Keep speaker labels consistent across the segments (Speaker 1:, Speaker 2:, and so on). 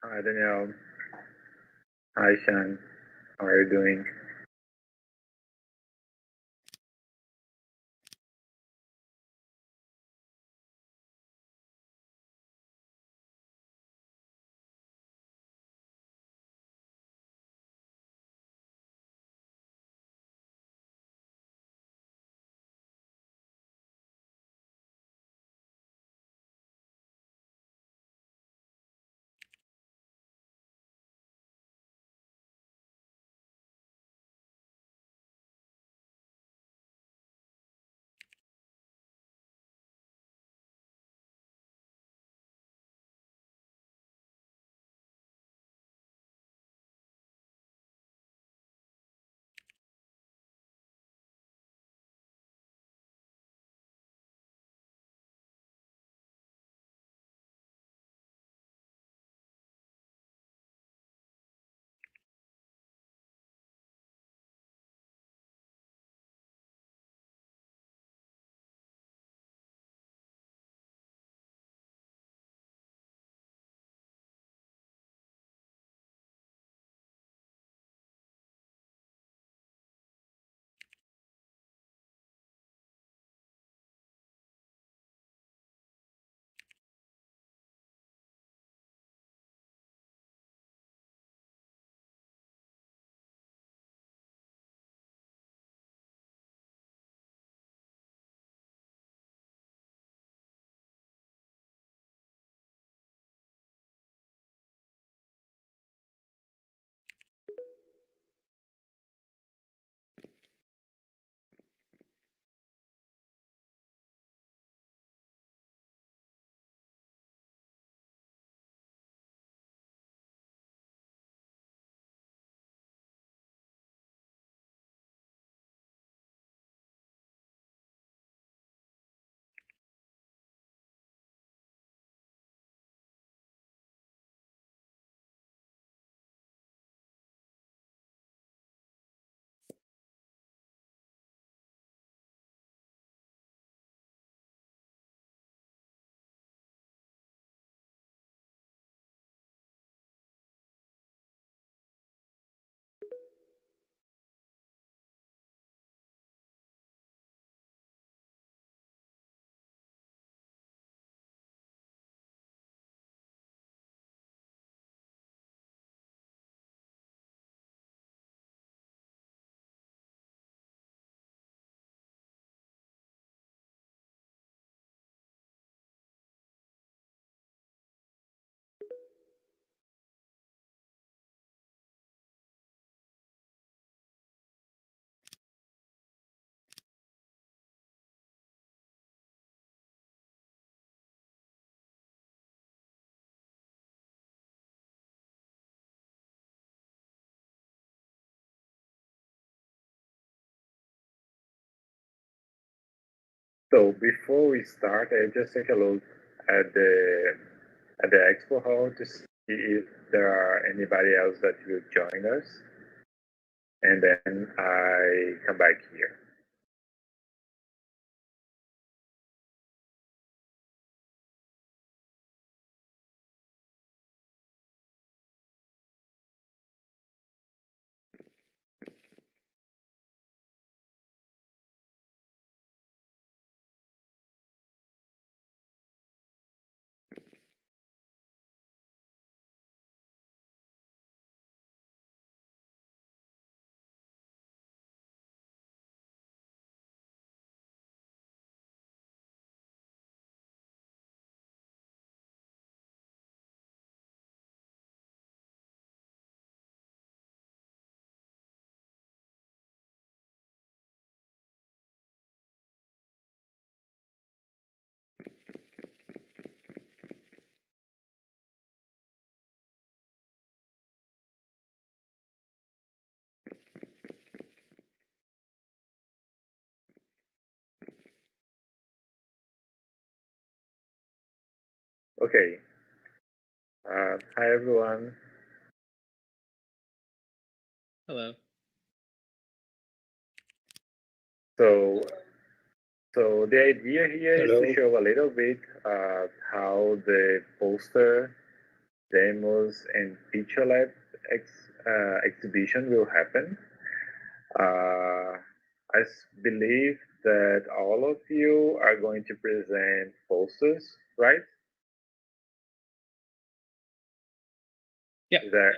Speaker 1: Hi, Danielle. Hi, Sean. How are you doing? So before we start, I just take a look at the expo hall to see if there are anybody else that will join us, and then I come back here. Okay. Hi everyone.
Speaker 2: Hello.
Speaker 1: So so the idea here is to
Speaker 3: Hello.
Speaker 1: show a little bit how the poster demos, and feature lab exhibition will happen. Uh, believe that all of you are going to present posters, right?
Speaker 2: Yeah.
Speaker 1: Is there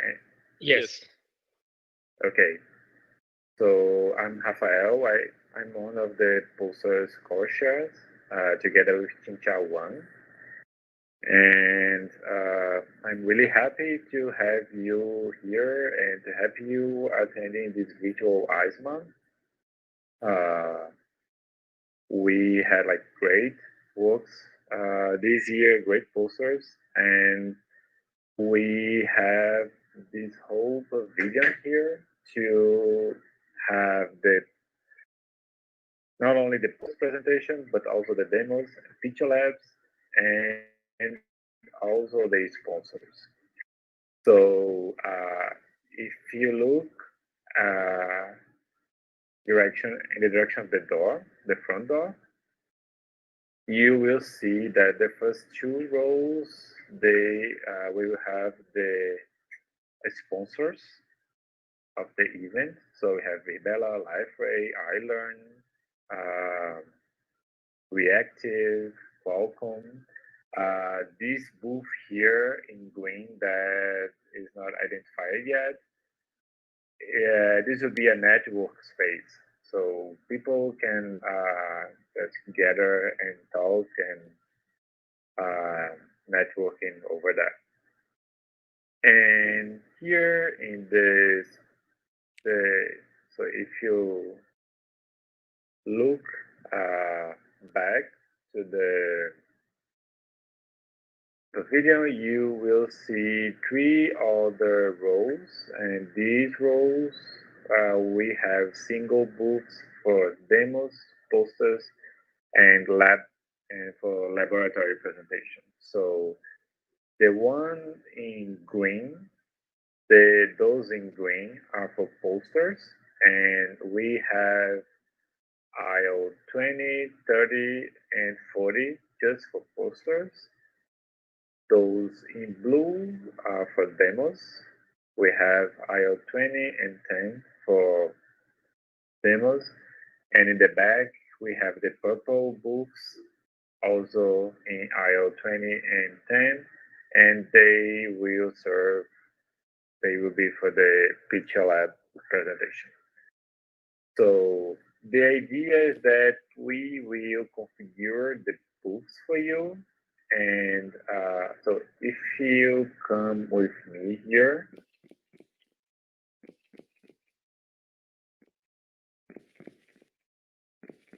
Speaker 2: Yes.
Speaker 1: okay? So I'm Rafael. I'm one of the posters co-chairs together with Chincha Wang. And I'm really happy to have you here and to have you attending this virtual ISMAR. Uh, we had like great works this year, great posters, and we have this whole pavilion here to have the not only the post presentation but also the demos, feature labs, and also the sponsors. So if you look uh, in the direction of the door, the front door, you will see that the first two rows they we will have the sponsors of the event. So we have Vibella, LifeRay, iLearn, uh, Reactive, Qualcomm. This booth here in green that is not identified yet, this would be a network space. So people can just gather and talk and uh, networking over that. And here in the so if you look uh, back to the video, you will see three other rows, and these rows we have single booths for demos, posters, and lab and for laboratory presentation. So the one in green, those in green are for posters, and we have aisle 20, 30, and 40 just for posters. Those in blue are for demos. We have aisle 20 and 10 for demos. And in the back, we have the purple books also in aisle 20 and 10. And they will be for the picture lab presentation. So the idea is that we will configure the booths for you. And so if you come with me here,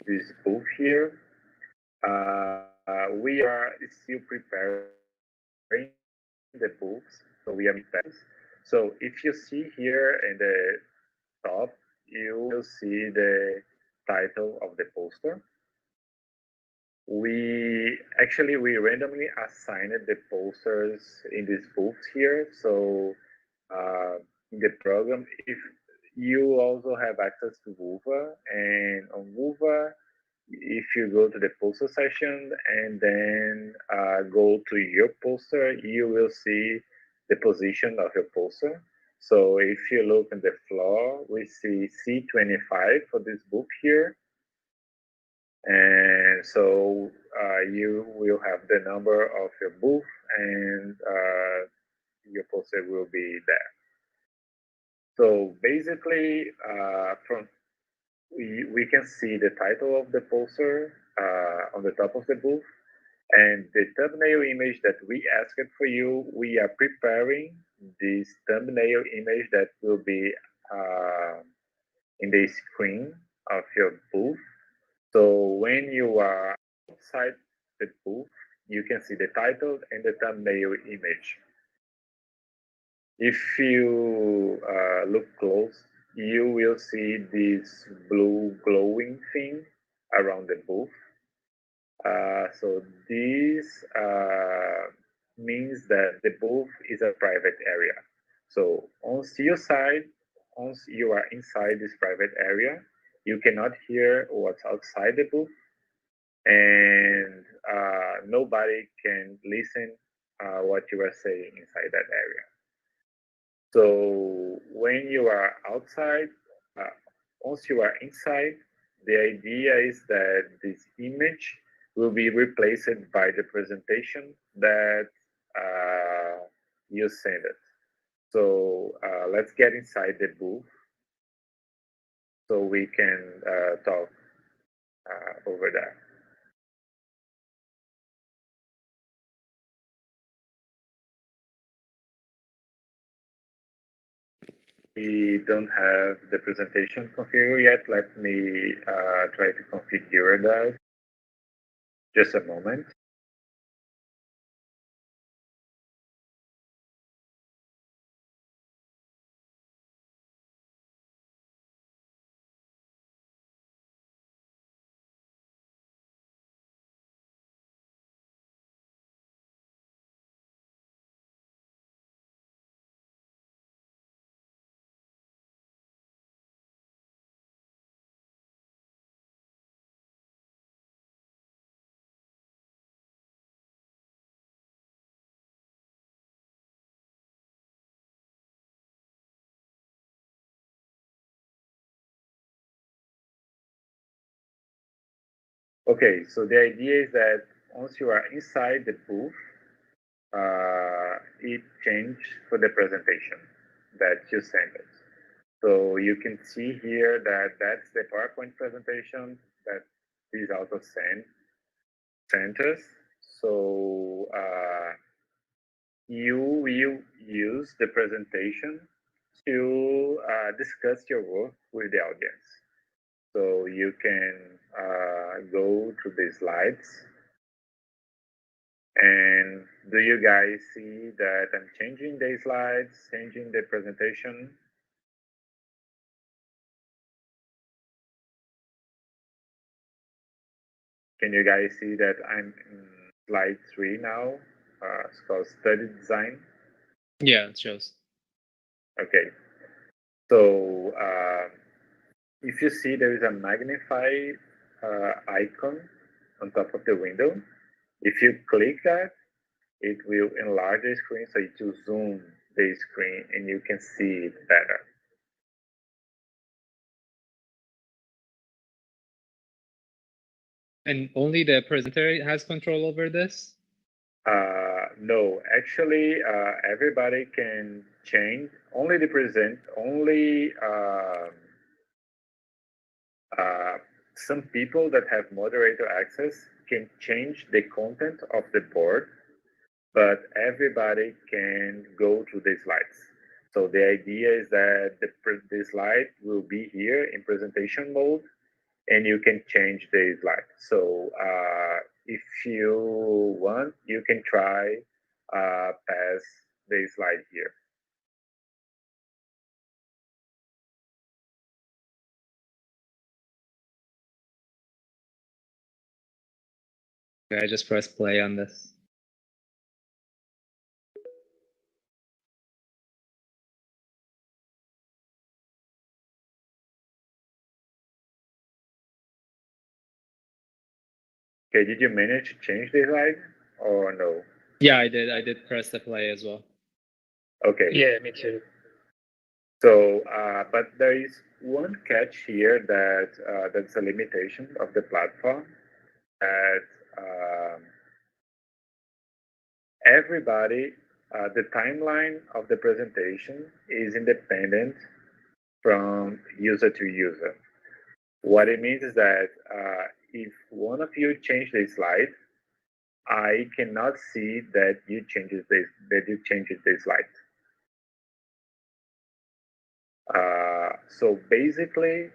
Speaker 1: this booth here, we are still preparing the booths. So we are making patterns. So if you see here in the top, you will see the title of the poster. We randomly assigned the posters in these booths here. So in the program, if you also have access to Wova, and on Wova, if you go to the poster section and then go to your poster, you will see the position of your poster. So if you look on the floor, we see C25 for this book here. And so you will have the number of your booth, and your poster will be there. So basically, we can see the title of the poster on the top of the booth, and the thumbnail image that we asked for you. We are preparing this thumbnail image that will be in the screen of your booth. So when you are outside the booth, you can see the title and the thumbnail image. If you look close, you will see this blue glowing thing around the booth. So this means that the booth is a private area. So once you are inside this private area, you cannot hear what's outside the booth, and nobody can listen what you are saying inside that area. So when you are outside, once you are inside, the idea is that this image will be replaced by the presentation that you send it. So let's get inside the booth so we can talk over there. We don't have the presentation configured yet. Let me try to configure that. Just a moment. Okay, so the idea is that once you are inside the booth, it changed for the presentation that you sent it. So you can see here that that's the PowerPoint presentation that is also sent us. So you will use the presentation to discuss your work with the audience. So you can go to the slides. And do you guys see that I'm changing the slides, changing the presentation? Can you guys see that I'm in slide 3 now? It's called study design.
Speaker 2: Yeah, it shows.
Speaker 1: Okay. So if you see there is a magnify icon on top of the window, if you click that, it will enlarge the screen, so it will zoom the screen and you can see it better.
Speaker 2: And only the presenter has control over this?
Speaker 1: No, actually, everybody can change. Only the some people that have moderator access can change the content of the board, but everybody can go to the slides. So the idea is that the slide will be here in presentation mode, and you can change the slide. So if you want, you can try pass the slide here.
Speaker 2: I just press play on this.
Speaker 1: Okay, did you manage to change the slide or no?
Speaker 2: Yeah, I did. I did press the play as well.
Speaker 1: Okay.
Speaker 2: Yeah, me too.
Speaker 1: So, but there is one catch here that that's a limitation of the platform, that everybody, the timeline of the presentation is independent from user to user. What it means is that if one of you change the slide, I cannot see that you changed the slide. So basically,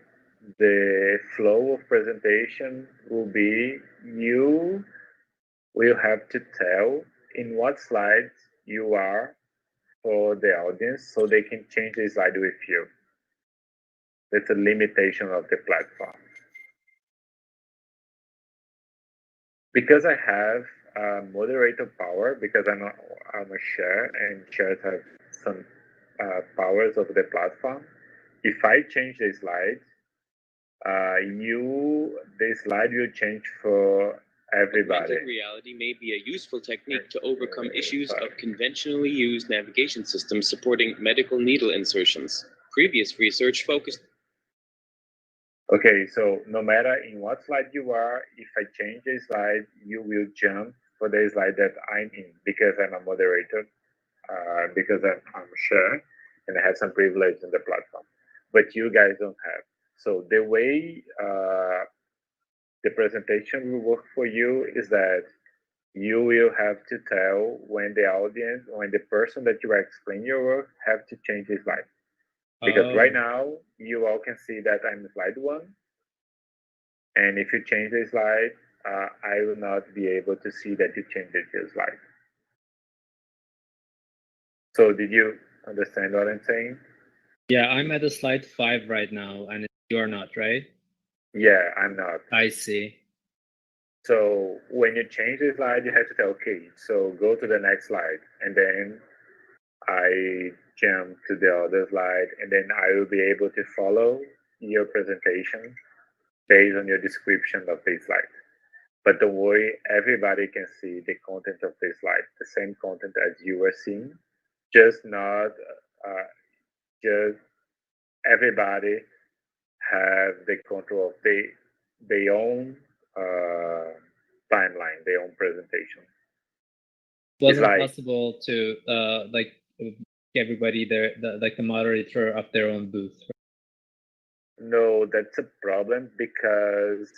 Speaker 1: the flow of presentation will be you will have to tell in what slides you are for the audience so they can change the slide with you. That's a limitation of the platform. Because I have moderator power, because I'm a share, and shares have some powers of the platform. If I change the slide, the slide will change for everybody.
Speaker 3: Augmented reality may be a useful technique to overcome issues of conventionally used navigation systems supporting medical needle insertions. Previous research focused.
Speaker 1: Okay, so no matter in what slide you are, if I change a slide, you will jump for the slide that I'm in because I'm a moderator, because I'm sure, and I have some privilege in the platform. But you guys don't have. So the way the presentation will work for you is that you will have to tell when the audience, when the person that you are explaining your work have to change the slide. Because right now, you all can see that I'm in slide 1. And if you change the slide, I will not be able to see that you changed your slide. So did you understand what I'm saying?
Speaker 2: Yeah, I'm at the slide 5 right now, and you're not, right?
Speaker 1: Yeah, I'm not.
Speaker 2: I see.
Speaker 1: So when you change the slide, you have to tell, okay, so go to the next slide. And then I jump to the other slide, and then I will be able to follow your presentation based on your description of the slide. But don't worry, everybody can see the content of the slide, the same content as you are seeing, just not, just everybody have the control of their own timeline, their own presentation.
Speaker 2: Wasn't it possible to like everybody there, like the moderator of their own booth? Right?
Speaker 1: No, that's a problem because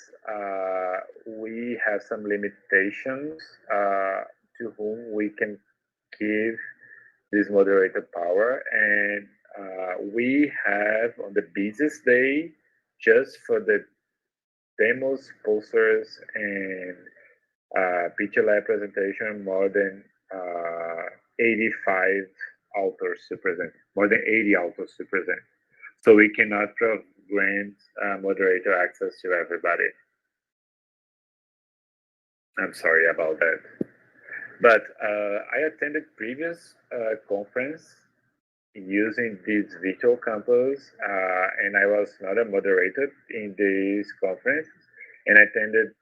Speaker 1: we have some limitations to whom we can give this moderator power, and we have on the busiest day, just for the demos, posters, and picture lab presentation, more than 85 authors to present, more than 80 authors to present. So we cannot grant moderator access to everybody. I'm sorry about that. But I attended previous conference using this virtual campus, and I was not a moderator in this conference, and I attended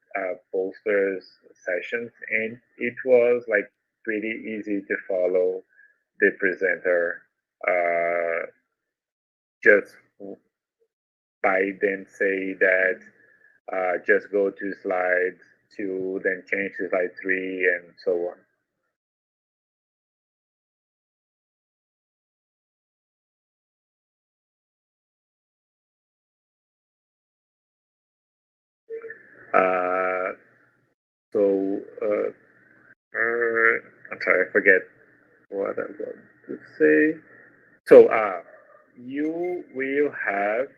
Speaker 1: posters sessions, and it was like pretty easy to follow the presenter just by them say that just go to slide 2, then change to slide 3, and so on. I'm sorry, I forget what I'm going to say. So you will have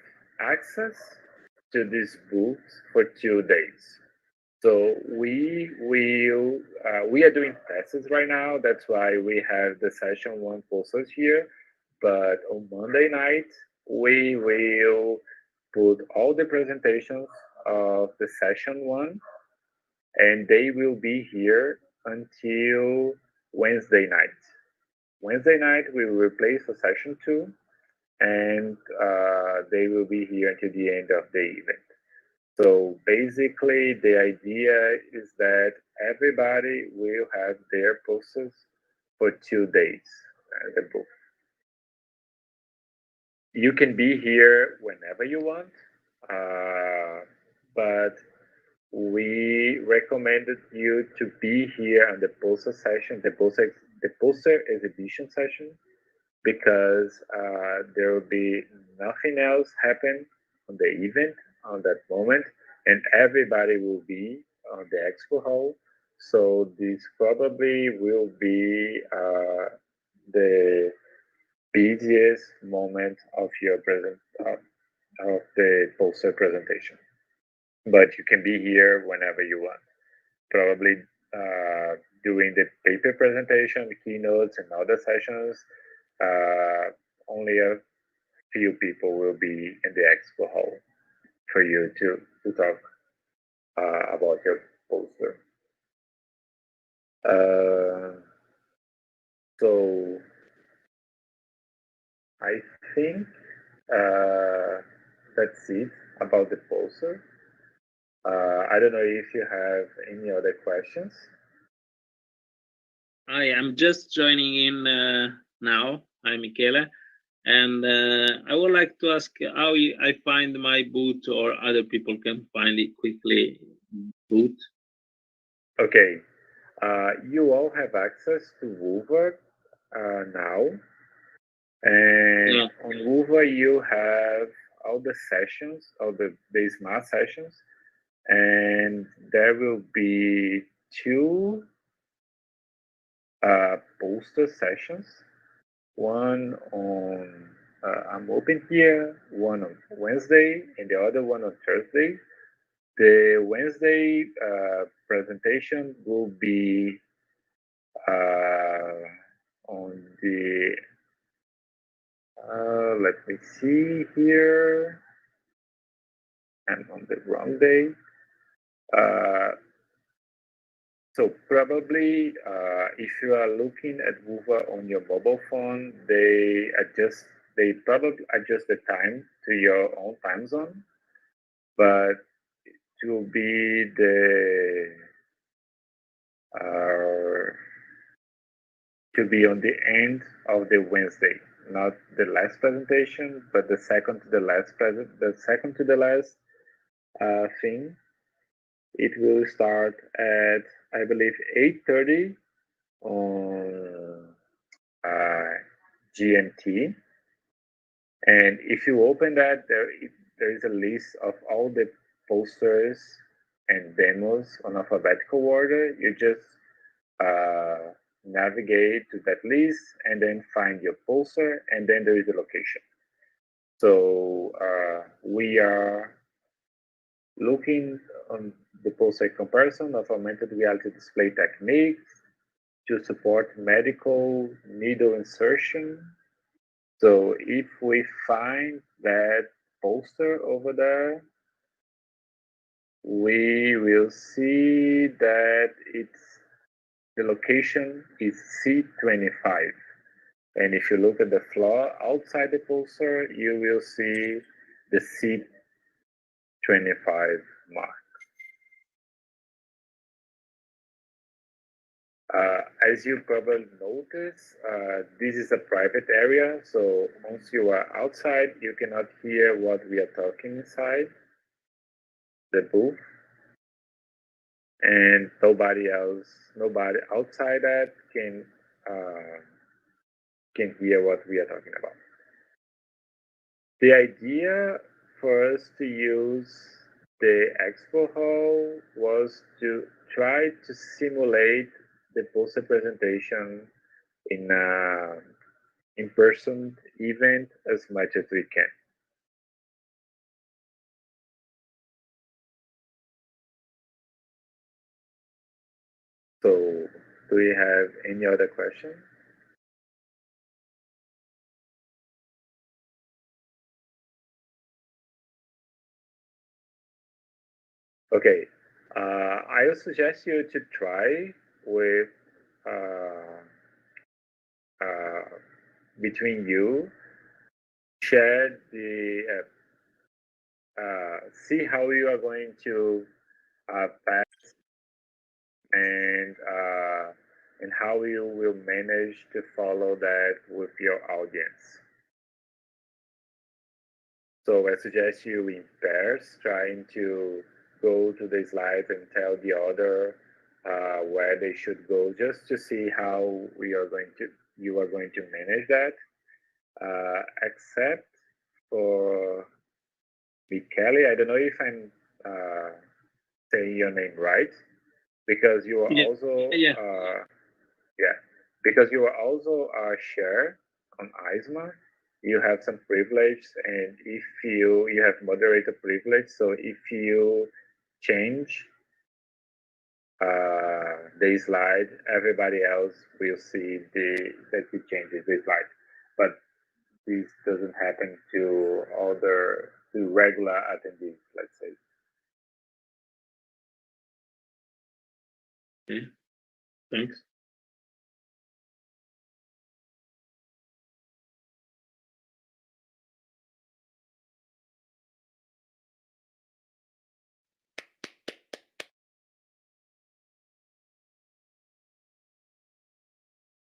Speaker 1: access to these books for 2 days. So we are doing tests right now. That's why we have the session 1 posters here. But on Monday night, we will put all the presentations of the session 1, and they will be here until Wednesday night. Wednesday night, we will replace the session 2, and they will be here until the end of the event. So basically, the idea is that everybody will have their posters for 2 days, the book. You can be here whenever you want, but we recommended you to be here on the poster session, the poster exhibition session, because there will be nothing else happen on the event on that moment, and everybody will be on the expo hall. So this probably will be the busiest moment of your of the poster presentation. But you can be here whenever you want. Probably during the paper presentation, keynotes, and other sessions, only a few people will be in the expo hall for you to talk about your poster. So I think that's it about the poster. I don't know if you have any other questions.
Speaker 4: I am just joining in now. I'm Michele, and I would like to ask how I find my boot, or other people can find it quickly. Boot.
Speaker 1: Okay, you all have access to Woover now, and on Woover you have all the sessions, all the ISMAR sessions, and there will be two poster sessions. One on I'm open here, one on Wednesday, and the other one on Thursday. The Wednesday presentation will be on the let me see here. I'm on the wrong day. So probably if you are looking at Woover on your mobile phone, they probably adjust the time to your own time zone, but to be to be on the end of the Wednesday, not the last presentation, but the second to the last thing. It will start at, I believe, 8:30 on GMT. And if you open that, there is a list of all the posters and demos on alphabetical order. You just navigate to that list and then find your poster, and then there is a location. So we are looking on the poster comparison of augmented reality display techniques to support medical needle insertion. So if we find that poster over there, we will see that the location is C25. And if you look at the floor outside the poster, you will see the C25 mark. As you probably notice, this is a private area, so once you are outside, you cannot hear what we are talking inside the booth, and nobody outside that can hear what we are talking about. The idea for us to use the expo hall was to try to simulate the poster presentation in a in-person event as much as we can. So, do you have any other question? Okay, I would suggest you to try with between you, share the see how you are going to pass and how you will manage to follow that with your audience. So I suggest you in pairs, trying to go to the slides and tell the other where they should go, just to see how you are going to manage that. Except for Michele, I don't know if I'm saying your name right, because you are also because you are also a share on ISMAR. You have some privilege, and if you have moderator privilege, so if you change the slide, everybody else will see that you change the slide. But this doesn't happen to regular attendees, let's say.
Speaker 4: Okay, thanks.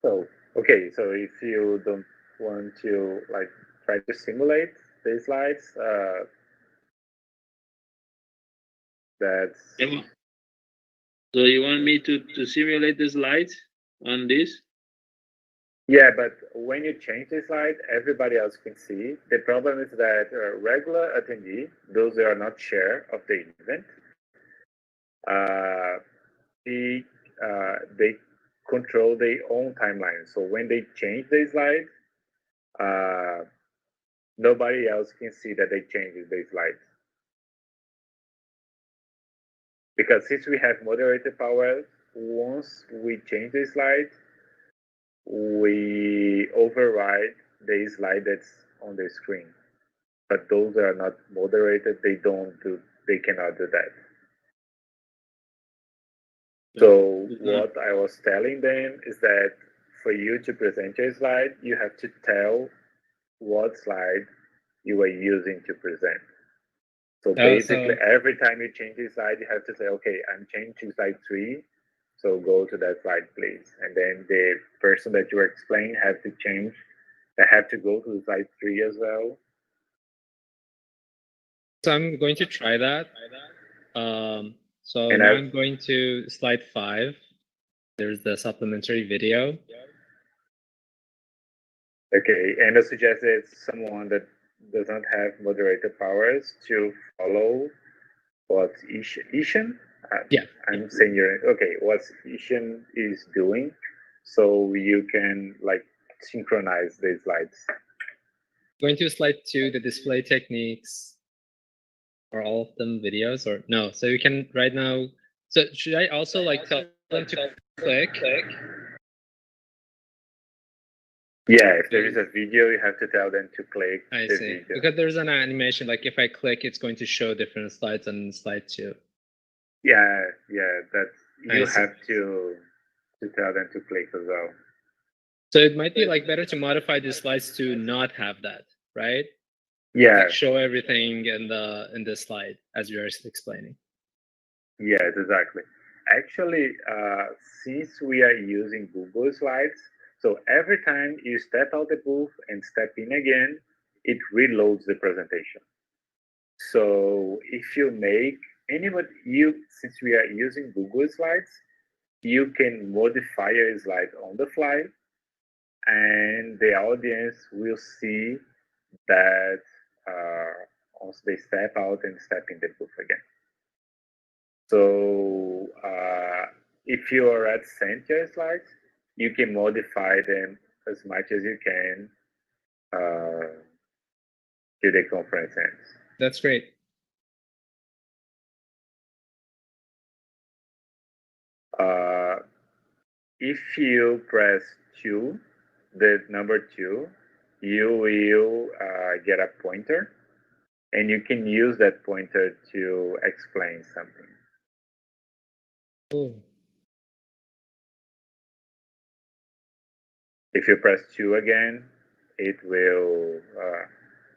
Speaker 1: So, okay, so if you don't want to like try to simulate the slides, that's...
Speaker 4: So you want me to simulate the slides on this?
Speaker 1: Yeah, but when you change the slide, everybody else can see. The problem is that regular attendee, those that are not share of the event, uh, they control their own timeline. So when they change the slide, nobody else can see that they changed the slides. Because since we have moderator power, once we change the slide, we override the slide that's on the screen. But those that are not moderated, they cannot do that. So what I was telling them is that for you to present your slide, you have to tell what slide you are using to present. So basically, every time you change the slide, you have to say, okay, I'm changing to slide 3, so go to that slide, please. And then the person that you are explaining have to change, they have to go to slide 3 as well.
Speaker 2: So I'm going to try that. So now I'm going to slide 5. There's the supplementary video.
Speaker 1: Okay, and I suggest that someone that does not have moderator powers to follow what Ishan, I'm saying okay, what Ishan is doing, so you can like synchronize the slides.
Speaker 2: Going to slide 2, the display techniques. Are all of them videos or no? So you can right now. So should I also like tell them to click?
Speaker 1: Yeah, if there is a video, you have to tell them to click
Speaker 2: the
Speaker 1: video.
Speaker 2: Because there's an animation, like if I click, it's going to show different slides on slide 2.
Speaker 1: Yeah, that's you have to tell them to click as well.
Speaker 2: So it might be like better to modify the slides to not have that, right?
Speaker 1: Yeah.
Speaker 2: Like show everything in the slide as you're explaining.
Speaker 1: Yes, exactly. Actually, since we are using Google Slides, so every time you step out the booth and step in again, it reloads the presentation. So if you make since we are using Google Slides, you can modify your slide on the fly, and the audience will see that once they step out and step in the booth again. So if you already sent your slides, you can modify them as much as you can to the conference ends.
Speaker 2: That's great.
Speaker 1: If you press 2, the number 2, you will get a pointer, and you can use that pointer to explain something.
Speaker 2: Ooh.
Speaker 1: If you press 2 again, it will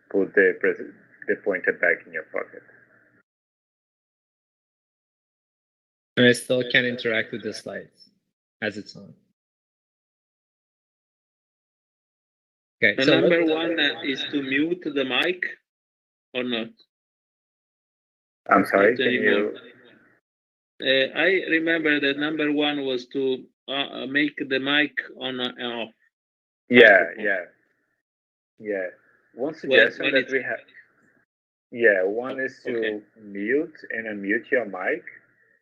Speaker 1: put the pointer back in your pocket.
Speaker 2: And I still can interact with the slides as it's on. Okay.
Speaker 4: So number 1 is to mute the mic or not?
Speaker 1: I'm sorry, can you?
Speaker 4: I remember that number 1 was to make the mic on and off.
Speaker 1: Yeah. One suggestion that we have. Yeah, one is to mute and unmute your mic.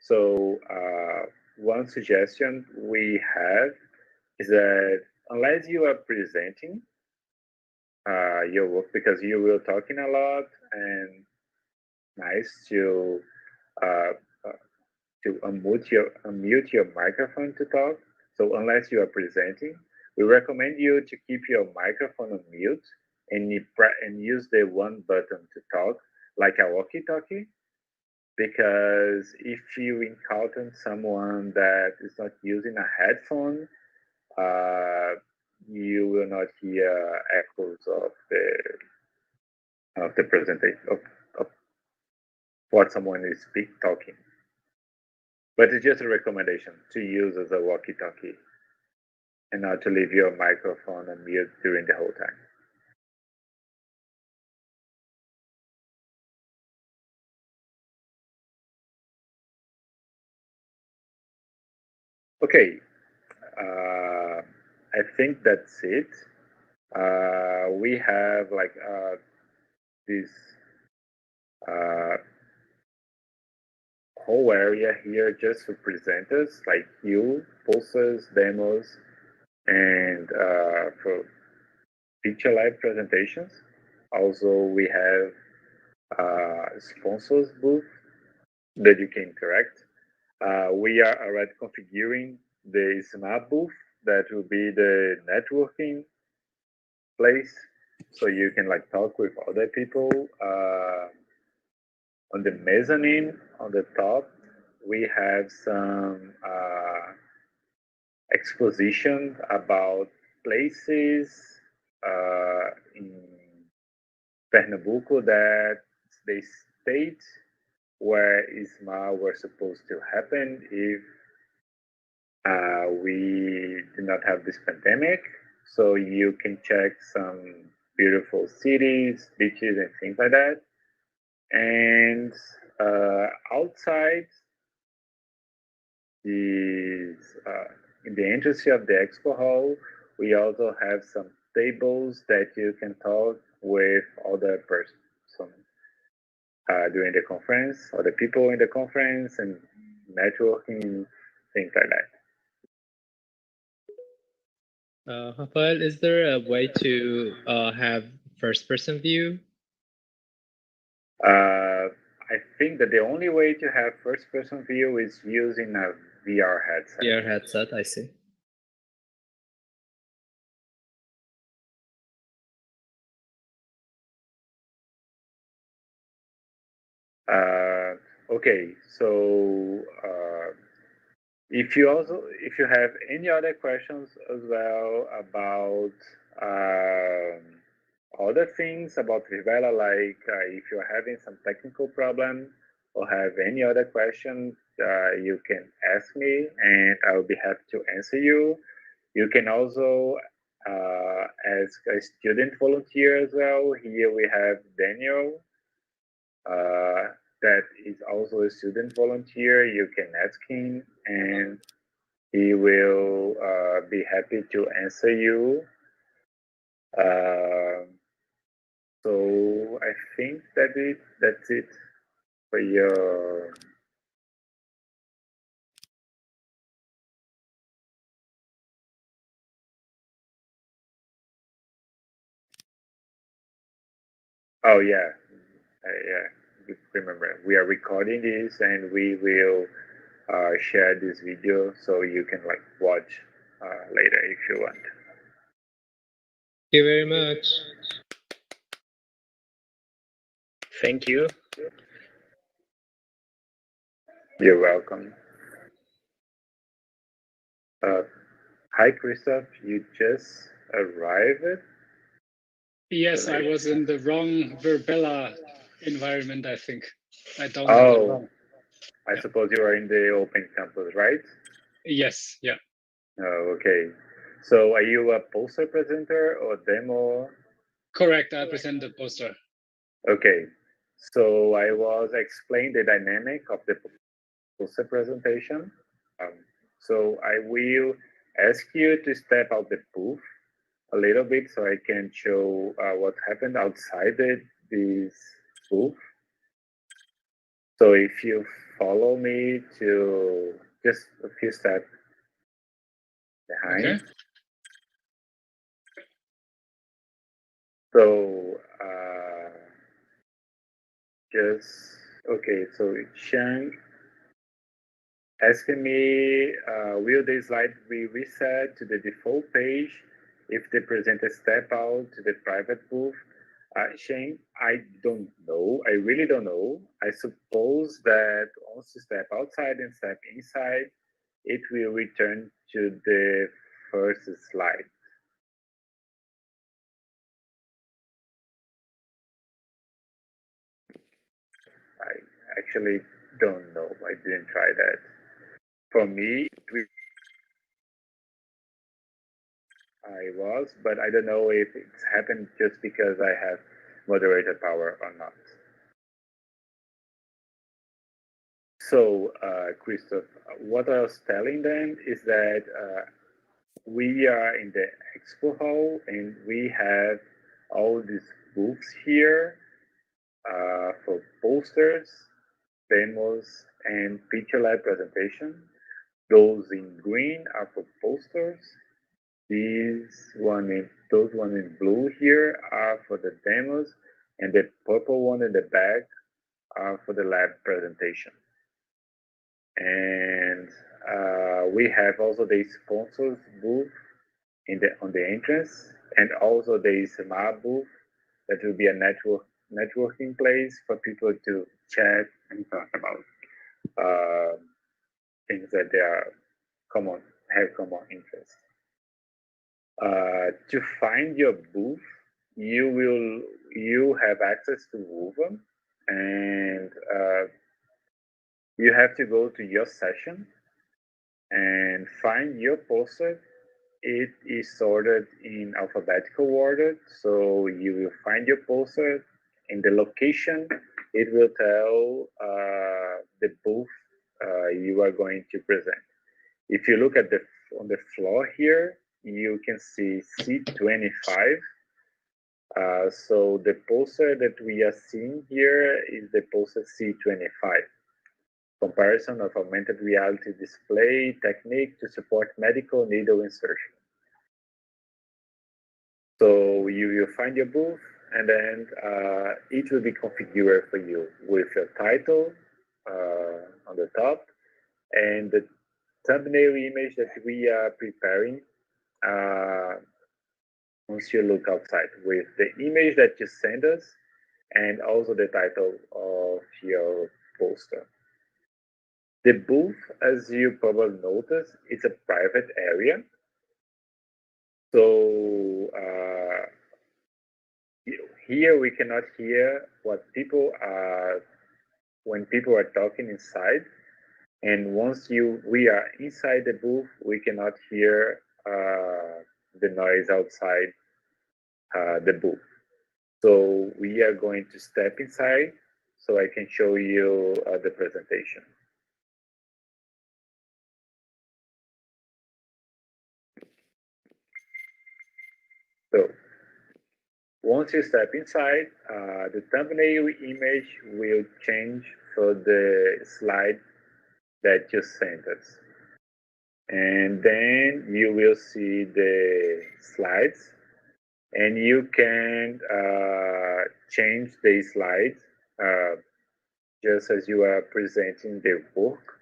Speaker 1: So one suggestion we have is that unless you are presenting your work, because you will talking a lot and nice to unmute your microphone to talk. So unless you are presenting, we recommend you to keep your microphone on mute and use the one button to talk, like a walkie-talkie. Because if you encounter someone that is not using a headphone, you will not hear echoes of the presentation of what someone is talking. But it's just a recommendation to use as a walkie-talkie. and not to leave your microphone on mute during the whole time. Okay, I think that's it. We have like this whole area here just for presenters like you, posters, demos, and for feature live presentations. Also, we have sponsors booth that you can interact. We are already configuring the ISMAR booth that will be the networking place, so you can like talk with other people. On the mezzanine on the top, we have some exposition about places in Pernambuco that the state where ISMAR were supposed to happen if we did not have this pandemic. So you can check some beautiful cities, beaches, and things like that. And outside is in the entrance of the expo hall, we also have some tables that you can talk with other persons during the conference, other people in the conference, and networking, things like that.
Speaker 2: Rafael, is there a way to have first-person view?
Speaker 1: I think that the only way to have first-person view is using a VR headset.
Speaker 2: VR headset, I see.
Speaker 1: Okay, so if you have any other questions as well about other things about Rivella, like if you're having some technical problem or have any other question, you can ask me and I'll be happy to answer you. You can also ask a student volunteer as well. Here we have Daniel, that is also a student volunteer. You can ask him and he will be happy to answer you. So I think that's it for your. Oh yeah, yeah. Remember, we are recording this and we will share this video so you can like watch later if you want.
Speaker 2: Thank you very much.
Speaker 3: Thank you.
Speaker 1: You're welcome. Hi, Christoph. You just arrived?
Speaker 5: Yes, I was in the wrong Verbella environment, I think. I downloaded
Speaker 1: Oh,
Speaker 5: wrong.
Speaker 1: I suppose you are in the open campus, right?
Speaker 5: Yes, yeah.
Speaker 1: Oh, okay. So are you a poster presenter or demo?
Speaker 5: Correct, I present the poster.
Speaker 1: Okay. So I was explaining the dynamic of the poster presentation. So I will ask you to step out the booth a little bit so I can show what happened outside this booth. So if you follow me to just a few steps behind.
Speaker 5: Okay.
Speaker 1: So okay, so Shang asking me, will the slide be reset to the default page if the presenter step out to the private booth? Shane, I don't know. I really don't know. I suppose that once you step outside and step inside, it will return to the first slide. I actually don't know. I didn't try that. For me, I was, but I don't know if it's happened just because I have moderator power or not. So, Christoph, what I was telling them is that we are in the expo hall and we have all these booths here for posters, demos, and feature lab presentation. Those in green are for posters. Those one in blue here are for the demos, and the purple one in the back are for the lab presentation. And we have also the sponsors booth on the entrance, and also the ISMAR booth that will be a networking place for people to chat and talk about things that they are have common interest. To find your booth, you have access to Woven, and you have to go to your session and find your poster. It is sorted in alphabetical order, so you will find your poster in the location. It will tell the booth you are going to present. If you look at on the floor here, you can see C25. So the poster that we are seeing here is the poster C25. Comparison of augmented reality display technique to support medical needle insertion. So you will find your booth, and then it will be configured for you with your title on the top and the thumbnail image that we are preparing once you look outside with the image that you send us and also the title of your poster. The booth, as you probably noticed, it's a private area. So here we cannot hear what people are when people are talking inside. And once we are inside the booth, we cannot hear the noise outside the booth. So we are going to step inside so I can show you the presentation. So once you step inside, the thumbnail image will change for the slide that you sent us. And then you will see the slides, and you can change the slides just as you are presenting the work,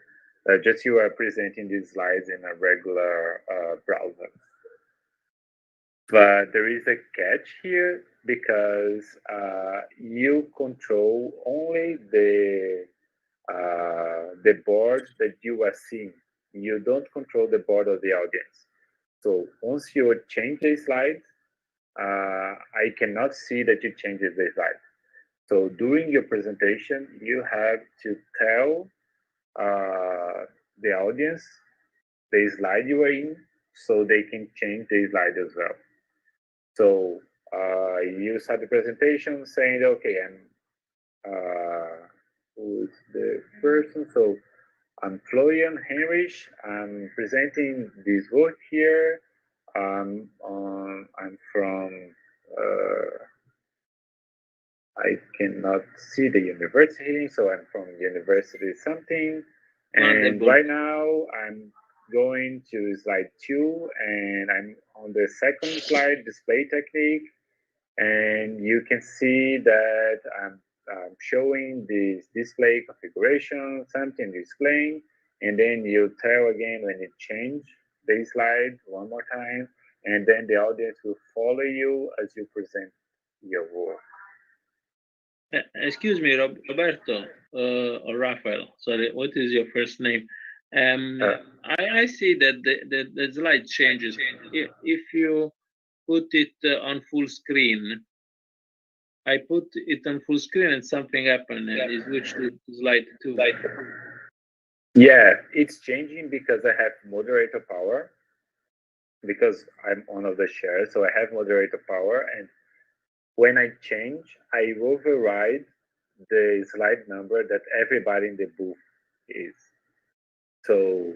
Speaker 1: just you are presenting these slides in a regular browser. But there is a catch here because you control only the board that you are seeing. You don't control the board of the audience. So once you change the slide, I cannot see that you changed the slide. So during your presentation, you have to tell the audience the slide you are in so they can change the slide as well. So you start the presentation saying, okay, who's the person? So I'm Florian Henrich. I'm presenting this work here. I'm from, I cannot see the university, so I'm from university something. And right now I'm going to slide 2, and I'm on the second slide, display technique. And you can see that I'm showing this display configuration, something displaying, and then you tell again when you change the slide one more time, and then the audience will follow you as you present your work.
Speaker 4: Excuse me, Roberto, or Rafael, sorry, what is your first name? I see that the slide changes. If you put it on full screen, I put it on full screen and something happened and it switched to slide 2.
Speaker 1: Yeah, it's changing because I have moderator power. because I'm one of the shares, so I have moderator power, and when I change, I override the slide number that everybody in the booth is. So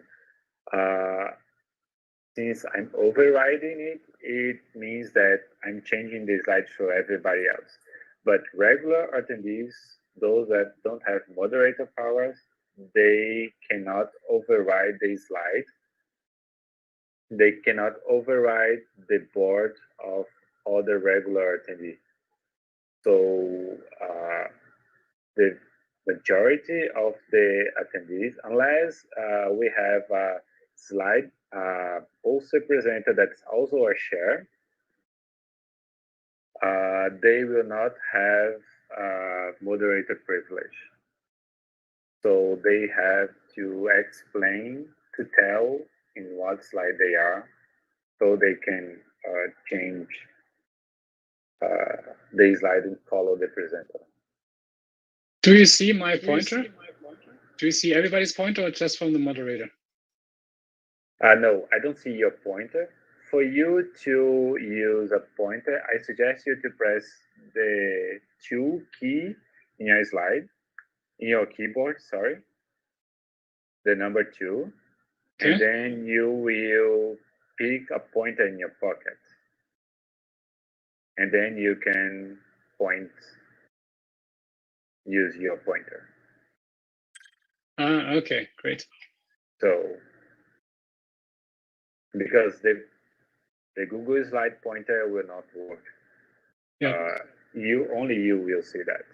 Speaker 1: since I'm overriding it, it means that I'm changing the slide for everybody else. But regular attendees, those that don't have moderator powers, they cannot override the slide. They cannot override the board of other regular attendees. So the majority of the attendees, unless we have a slide also presented that's also a share, they will not have moderator privilege. So they have to explain, to tell in what slide they are, so they can change the slide and follow the presenter.
Speaker 5: Do you see my pointer? Do you see everybody's pointer or just from the moderator?
Speaker 1: No, I don't see your pointer. For you to use a pointer, I suggest you to press the 2 key in your slide, in your keyboard, sorry, the number 2,
Speaker 5: Okay.
Speaker 1: and then you will pick a pointer in your pocket. And then you can point, use your pointer.
Speaker 5: Okay, great.
Speaker 1: So, because the Google slide pointer will not work.
Speaker 5: Yeah.
Speaker 1: Only you will see that.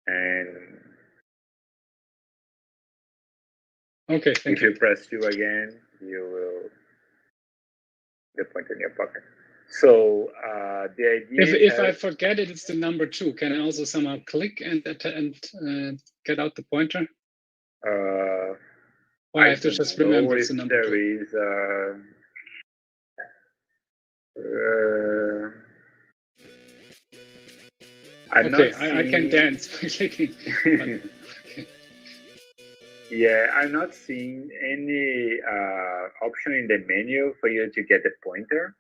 Speaker 1: And
Speaker 5: okay, thank
Speaker 1: if you press 2 again, you will the pointer in your pocket. So the idea
Speaker 5: if I forget it, it's the number 2. Can I also somehow click and get out the pointer? Or I have to just remember it's the number 2.
Speaker 1: There is
Speaker 5: I can dance by clicking.
Speaker 1: Yeah, I'm not seeing any option in the menu for you to get the pointer.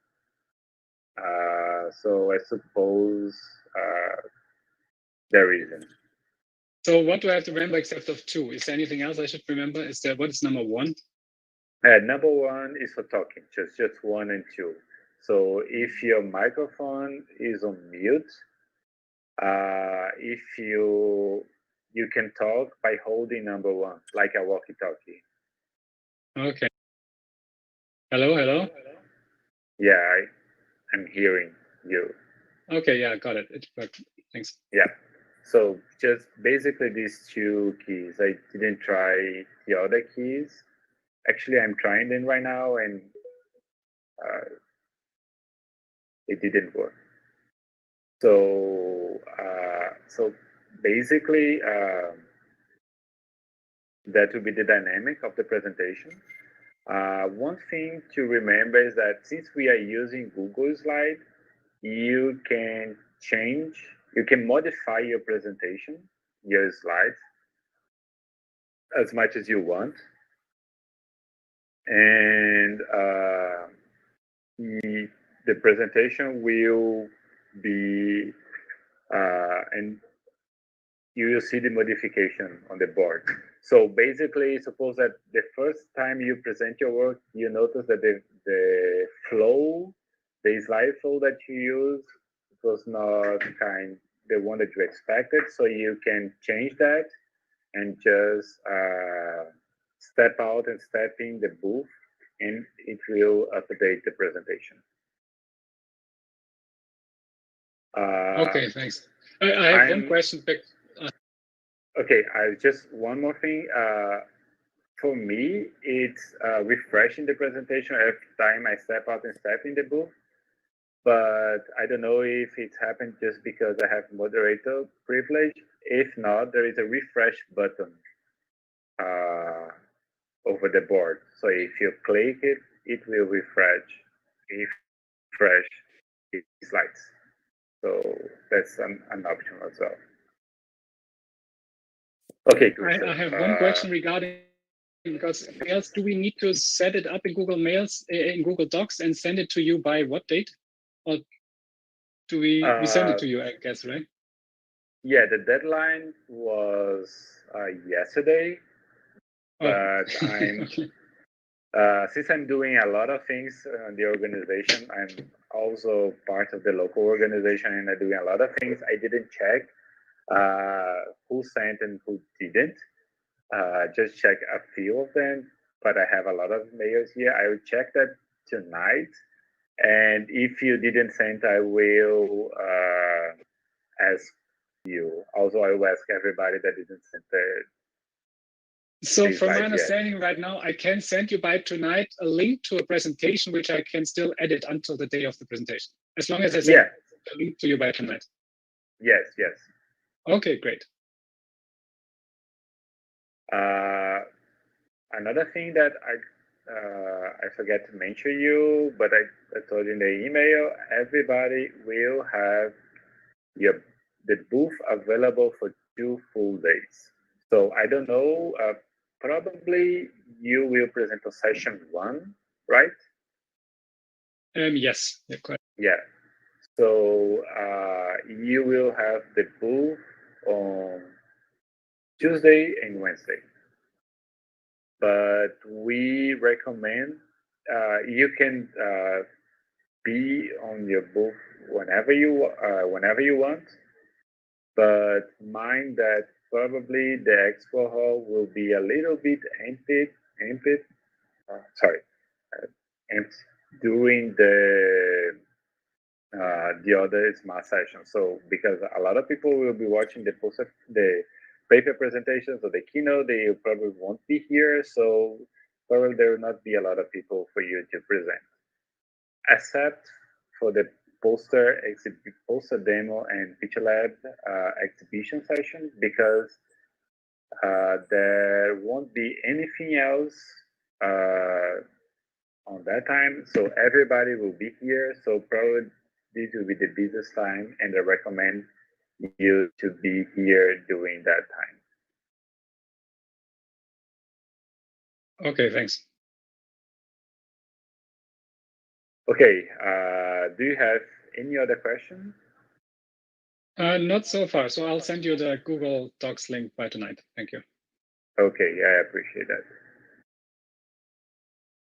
Speaker 1: So I suppose there isn't.
Speaker 5: So what do I have to remember except of 2? Is there anything else I should remember? What is number 1?
Speaker 1: Number 1 is for talking, just 1 and 2. So if your microphone is on mute, if you can talk by holding number 1, like a walkie-talkie.
Speaker 5: Okay. Hello?
Speaker 1: Yeah, I'm hearing you.
Speaker 5: Okay, yeah, got it. It worked. Thanks.
Speaker 1: Yeah. So just basically these 2 keys. I didn't try the other keys. Actually, I'm trying them right now, and it didn't work. So so basically, that will be the dynamic of the presentation. One thing to remember is that since we are using Google Slide, you can modify your presentation, your slides, as much as you want. And the presentation will be, and you will see the modification on the board. So basically, suppose that the first time you present your work, you notice that the flow, the slide flow that you use was not the one that you expected. So you can change that and just step out and step in the booth, and it will update the presentation.
Speaker 5: Okay, thanks. I have one question back.
Speaker 1: Okay, just one more thing. For me, it's refreshing the presentation every time I step out and step in the booth. But I don't know if it's happened just because I have moderator privilege. If not, there is a refresh button over the board. So if you click it, it will refresh the slides. So that's an option as well. Okay,
Speaker 5: I have one question regarding Because else, do we need to set it up in Google Mails, in Google Docs, and send it to you by what date? Or do we send it to you, I guess, right?
Speaker 1: Yeah, the deadline was yesterday, but I'm since I'm doing a lot of things in the organization, I'm also part of the local organization, and I'm doing a lot of things. I didn't check who sent and who didn't. Just check a few of them, but I have a lot of mails here. I will check that tonight, and if you didn't send, I will ask you. Also, I will ask everybody that didn't send the.
Speaker 5: So from my understanding right now, I can send you by tonight a link to a presentation, which I can still edit until the day of the presentation, as long as I send a link to you by tonight.
Speaker 1: Yes, yes.
Speaker 5: Okay, great.
Speaker 1: Another thing that I forget to mention you, but I told you in the email, everybody will have the booth available for 2 full days. So I don't know, probably you will present on session 1, right?
Speaker 5: Yes, correct.
Speaker 1: Yeah. So you will have the booth on Tuesday and Wednesday. But we recommend you can be on your booth whenever you want, but mind that probably the expo hall will be a little bit empty during the other ISMAR session. So because a lot of people will be watching the paper presentations or the keynote, they probably won't be here. So probably there will not be a lot of people for you to present, except for the poster demo and feature lab exhibition session, because there won't be anything else on that time. So everybody will be here. So probably this will be the busiest time, and I recommend you to be here during that time.
Speaker 5: Okay, thanks.
Speaker 1: Okay, do you have any other questions?
Speaker 5: Not so far. So I'll send you the Google Docs link by tonight. Thank you.
Speaker 1: Okay, yeah, I appreciate that.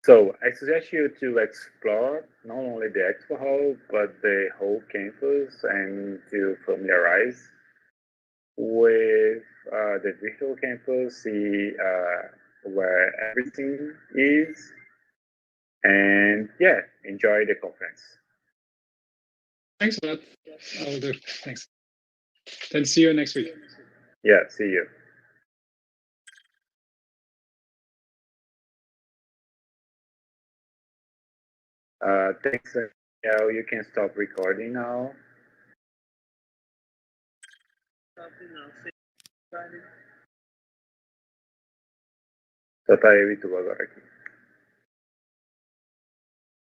Speaker 1: So I suggest you to explore not only the expo hall, but the whole campus, and to familiarize with the virtual campus, see where everything is, and yeah, enjoy the conference.
Speaker 5: Thanks a lot. I'll do. Thanks. Then see you next week.
Speaker 1: Yeah, see you. Thanks, Miguel. You can stop recording now. Só tá eu e tu agora aqui.